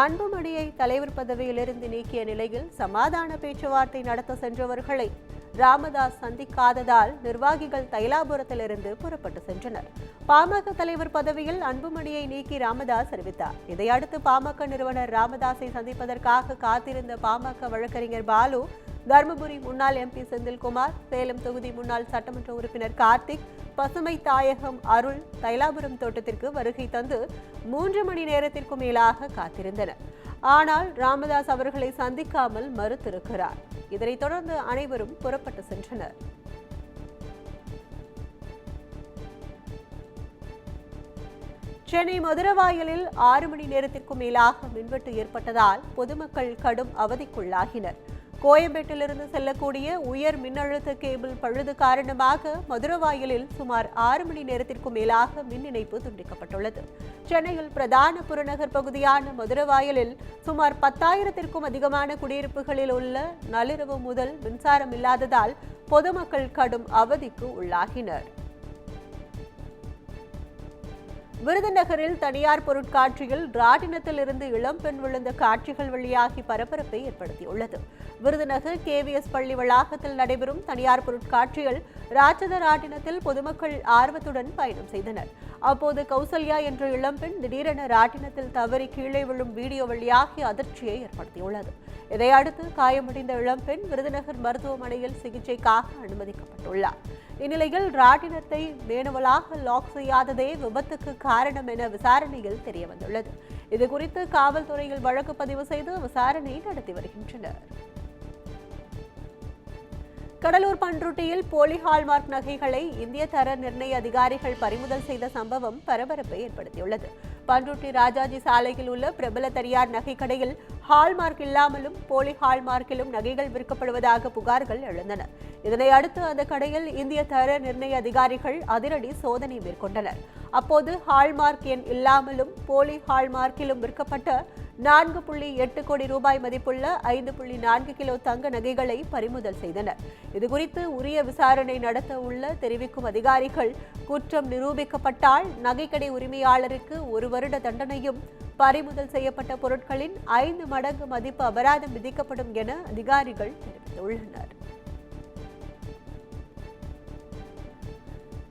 அன்புமணியை தலைவர் பதவியிலிருந்து நீக்கிய நிலையில் சமாதான பேச்சுவார்த்தை நடத்த சென்றவர்களை ராமதாஸ் சந்திக்காததால் நிர்வாகிகள் தைலாபுரத்திலிருந்து புறப்பட்டு சென்றனர். பாமக தலைவர் பதவியில் அன்புமணியை நீக்கி ராமதாஸ் அறிவித்தார். இதையடுத்து பாமக நிறுவனர் ராமதாஸை சந்திப்பதற்காக காத்திருந்த பாமக வழக்கறிஞர் பாலு, தருமபுரி முன்னாள் எம்பி செந்தில்குமார், சேலம் தொகுதி முன்னாள் சட்டமன்ற உறுப்பினர் கார்த்திக், பசுமை தாயகம் அருள் தைலாபுரம் தோட்டத்திற்கு வருகை தந்து 3 மணி நேரத்திற்கும் மேலாக காத்திருந்தனர். ஆனால் ராமதாஸ் அவர்களை சந்திக்காமல் மறுத்திருக்கிறார். இதனைத் தொடர்ந்து அனைவரும் புறப்பட்டு சென்றனர். சென்னை மதுரவாயலில் 6 மணி நேரத்திற்கும் மேலாக மின்வெட்டு ஏற்பட்டதால் பொதுமக்கள் கடும் அவதிக்குள்ளாகினர். கோயம்பேட்டிலிருந்து செல்லக்கூடிய உயர் மின்னழுத்த கேபிள் பழுது காரணமாக மதுரவாயலில் சுமார் 6 மணி நேரத்திற்கும் மேலாக மின் இணைப்பு துண்டிக்கப்பட்டுள்ளது. சென்னையில் பிரதான புறநகர் பகுதியான மதுரவாயலில் சுமார் 10,000த்திற்கும் அதிகமான குடியிருப்புகளில் உள்ள நள்ளிரவு முதல் மின்சாரம் இல்லாததால் பொதுமக்கள் கடும் அவதிக்கு உள்ளாகினர். விருதுநகரில் தனியார் பொருட்காட்சியில் ராட்டினத்தில் இருந்து இளம்பெண் விழுந்த காட்சிகள் வெளியாகி பரபரப்பை ஏற்படுத்தியுள்ளது. விருதுநகர் KVS பள்ளி வளாகத்தில் நடைபெறும் தனியார் பொருட்காட்சியில் ராட்சத ராட்டினத்தில் பொதுமக்கள் ஆர்வத்துடன் பயணம் செய்தனர். அப்போது கௌசல்யா என்ற இளம்பெண் திடீரென ராட்டினத்தில் தவறி கீழே விழும் வீடியோ வெளியாகி அதிர்ச்சியை ஏற்படுத்தியுள்ளது. இதையடுத்து காயமடைந்த இளம்பெண் விருதுநகர் மருத்துவமனையில் சிகிச்சைக்காக அனுமதிக்கப்பட்டுள்ளார். இந்நிலையில் ராட்டினத்தை மேனுவலாக லாக் செய்யாததே விபத்துக்கு காரணம் என விசாரணையில் தெரியவந்துள்ளது. இதுகுறித்து காவல்துறையில் வழக்கு பதிவு செய்து விசாரணை நடத்தி வருகின்றனர். கடலூர் பண்ருட்டியில் போலி ஹால்மார்க் நகைகளை இந்திய தர நிர்ணய அதிகாரிகள் பறிமுதல் செய்த சம்பவம் பரபரப்பை ஏற்படுத்தியுள்ளது. பண்ருட்டி ராஜாஜி சாலையில் உள்ள பிரபல தனியார் நகைக்கடையில் ஹால்மார்க் இல்லாமலும் போலி ஹால்மார்க்கிலும் நகைகள் விற்கப்படுவதாக புகார்கள் எழுந்தன. இதனை அடுத்து அந்த கடையில் இந்திய தர நிர்ணய அதிகாரிகள் அதிரடி சோதனை மேற்கொண்டனர். அப்போது ஹால்மார்க் எண் இல்லாமலும் போலி ஹால்மார்க்கிலும் விற்கப்பட்ட 4.8 கோடி ரூபாய் மதிப்புள்ள 5.4 கிலோ தங்க நகைகளை பறிமுதல் செய்தனர். இதுகுறித்து உரிய விசாரணை நடத்த உள்ள தெரிவிக்கும் அதிகாரிகள், குற்றம் நிரூபிக்கப்பட்டால் நகைக்கடை உரிமையாளருக்கு 1 வருட தண்டனையும், பறிமுதல் செய்யப்பட்ட பொருட்களின் 5 மடங்கு மதிப்பு அபராதம் விதிக்கப்படும் என அதிகாரிகள் தெரிவித்துள்ளனர்.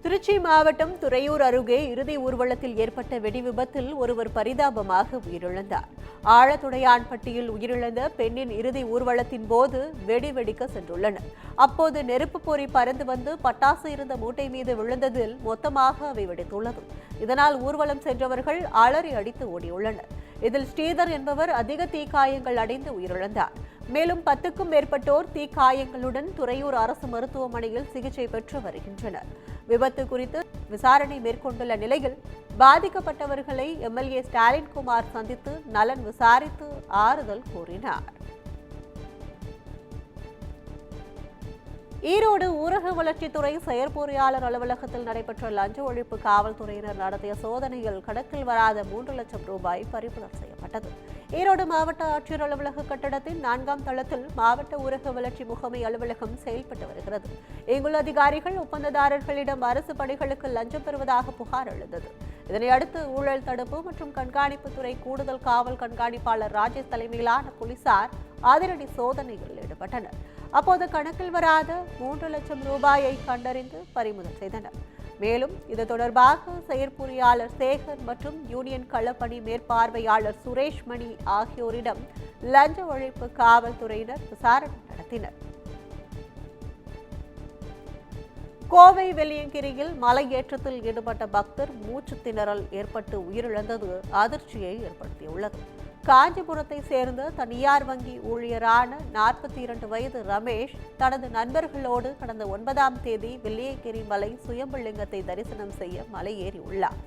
திருச்சி மாவட்டம் துறையூர் அருகே இறுதி ஊர்வலத்தில் ஏற்பட்ட வெடி விபத்தில் ஒருவர் பரிதாபமாக உயிரிழந்தார். ஆழத்துடையான்பட்டியில் உயிரிழந்த பெண்ணின் இறுதி ஊர்வலத்தின் போது வெடி வெடிக்க சென்றுள்ளனர். அப்போது நெருப்பு பொறி பறந்து வந்து பட்டாசு இருந்த மூட்டை மீது விழுந்ததில் மொத்தமாக அவை வெடித்துள்ளது. இதனால் ஊர்வலம் சென்றவர்கள் அலறி அடித்து ஓடியுள்ளனர். இதில் ஸ்ரீதர் என்பவர் அதிக தீக்காயங்கள் அடைந்து உயிரிழந்தார். மேலும் 10க்கும் மேற்பட்டோர் தீக்காயங்களுடன் துறையூர் அரசு மருத்துவமனையில் சிகிச்சை பெற்று வருகின்றனர். விபத்து குறித்து விசாரணை மேற்கொண்டுள்ள நிலையில் பாதிக்கப்பட்டவர்களை MLA ஸ்டாலின் குமார் சந்தித்து நலன் விசாரித்து ஆறுதல் கூறினார். ஈரோடு ஊரக வளர்ச்சித்துறை செயற்பொறியாளர் அலுவலகத்தில் நடைபெற்ற லஞ்ச ஒழிப்பு காவல்துறையினர் நடத்திய சோதனையில் கணக்கில் வராத 3 லட்சம் ரூபாய் பறிமுதல் செய்யப்பட்டது. ஈரோடு மாவட்ட ஆட்சியர் அலுவலக கட்டடத்தின் 4ஆம் தளத்தில் மாவட்ட ஊரக வளர்ச்சி முகமை அலுவலகம் செயல்பட்டு வருகிறது. இங்குள்ள அதிகாரிகள் ஒப்பந்ததாரர்களிடம் அரசு பணிகளுக்கு லஞ்சம் பெறுவதாக புகார் எழுந்தது. இதனையடுத்து ஊழல் தடுப்பு மற்றும் கண்காணிப்புத்துறை கூடுதல் காவல் கண்காணிப்பாளர் ராஜேஷ் தலைமையிலான போலீசார் அதிரடி சோதனையில் ஈடுபட்டனர். அப்போது கணக்கில் வராத 3 லட்சம் ரூபாயை கண்டறிந்து பறிமுதல் செய்தனர். மேலும் இது தொடர்பாக செயற்பொறியாளர் சேகர் மற்றும் யூனியன் களப்பணி மேற்பார்வையாளர் சுரேஷ் மணி ஆகியோரிடம் லஞ்ச ஒழிப்பு காவல்துறையினர் விசாரணை நடத்தினர். கோவை வெள்ளியங்கிரியில் மலையேற்றத்தில் ஈடுபட்ட பக்தர் மூச்சு திணறல் ஏற்பட்டு உயிரிழந்தது அதிர்ச்சியை ஏற்படுத்தியுள்ளது. காஞ்சிபுரத்தை சேர்ந்த தனியார் வங்கி ஊழியரான 42 வயது ரமேஷ் தனது நண்பர்களோடு கடந்த 9ஆம் தேதி வெள்ளியங்கிரி மலை சுயம்புலிங்கத்தை தரிசனம் செய்ய மலை ஏறியுள்ளார்.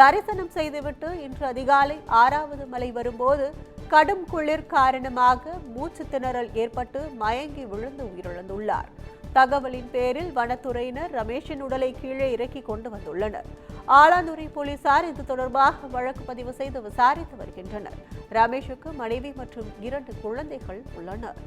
தரிசனம் செய்துவிட்டு இன்று அதிகாலை 6வது மலை வரும்போது கடும் குளிர் காரணமாக மூச்சு திணறல் ஏற்பட்டு மயங்கி விழுந்து உயிரிழந்துள்ளார். தகவலின் பேரில் வனத்துறையினர் ரமேஷின் உடலை கீழே இறக்கி கொண்டு வந்துள்ளனர். ஆலாந்துறை போலீசார் இது தொடர்பாக வழக்கு பதிவு செய்து விசாரித்து வருகின்றனர். ரமேஷுக்கு மனைவி மற்றும் 2 குழந்தைகள் உள்ளனர்.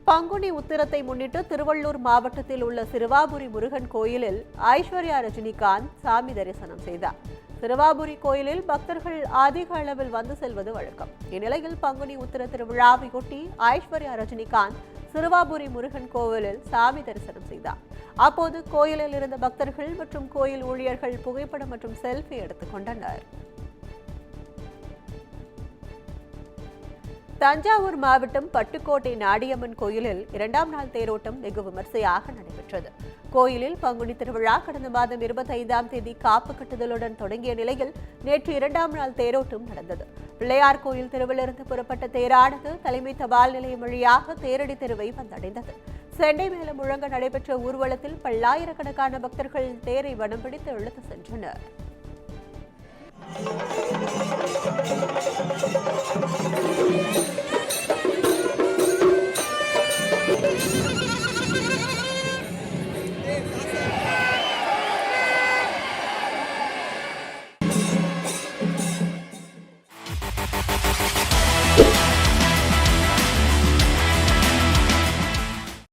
பங்குனி உத்திரத்தை முன்னிட்டு திருவள்ளூர் மாவட்டத்தில் உள்ள சிறுவாபுரி முருகன் கோயிலில் ஐஸ்வர்யா ரஜினிகாந்த் சாமி தரிசனம் செய்தார். சிறுவாபுரி கோயிலில் பக்தர்கள் அதிக அளவில் வந்து செல்வது வழக்கம். இந்நிலையில் பங்குனி உத்திர திருவிழாவையொட்டி ஐஸ்வர்யா ரஜினிகாந்த் சிறுவாபுரி முருகன் கோவிலில் சாமி தரிசனம் செய்தார். அப்போது கோயிலில் இருந்த பக்தர்கள் மற்றும் கோயில் ஊழியர்கள் புகைப்படம் மற்றும் செல்ஃபி எடுத்துக் கொண்டனர். தஞ்சாவூர் மாவட்டம் பட்டுக்கோட்டை நாடியம்மன் கோயிலில் 2ஆம் நாள் தேரோட்டம் வெகு விமர்சையாக நடைபெற்றது. கோயிலில் பங்குனி திருவிழா கடந்த மாதம் 25ஆம் தேதி காப்பு கட்டுதலுடன் தொடங்கிய நிலையில் நேற்று 2ஆம் நாள் தேரோட்டம் நடந்தது. பிள்ளையார் கோயில் தெருவிலிருந்து புறப்பட்ட தேரானது தலைமை தபால் நிலையம் வழியாக தேரடி தெருவை வந்தடைந்தது. செண்டை மேளம் முழங்க நடைபெற்ற ஊர்வலத்தில் பல்லாயிரக்கணக்கான பக்தர்கள் தேரை வடம் பிடித்து இழுத்து சென்றனர்.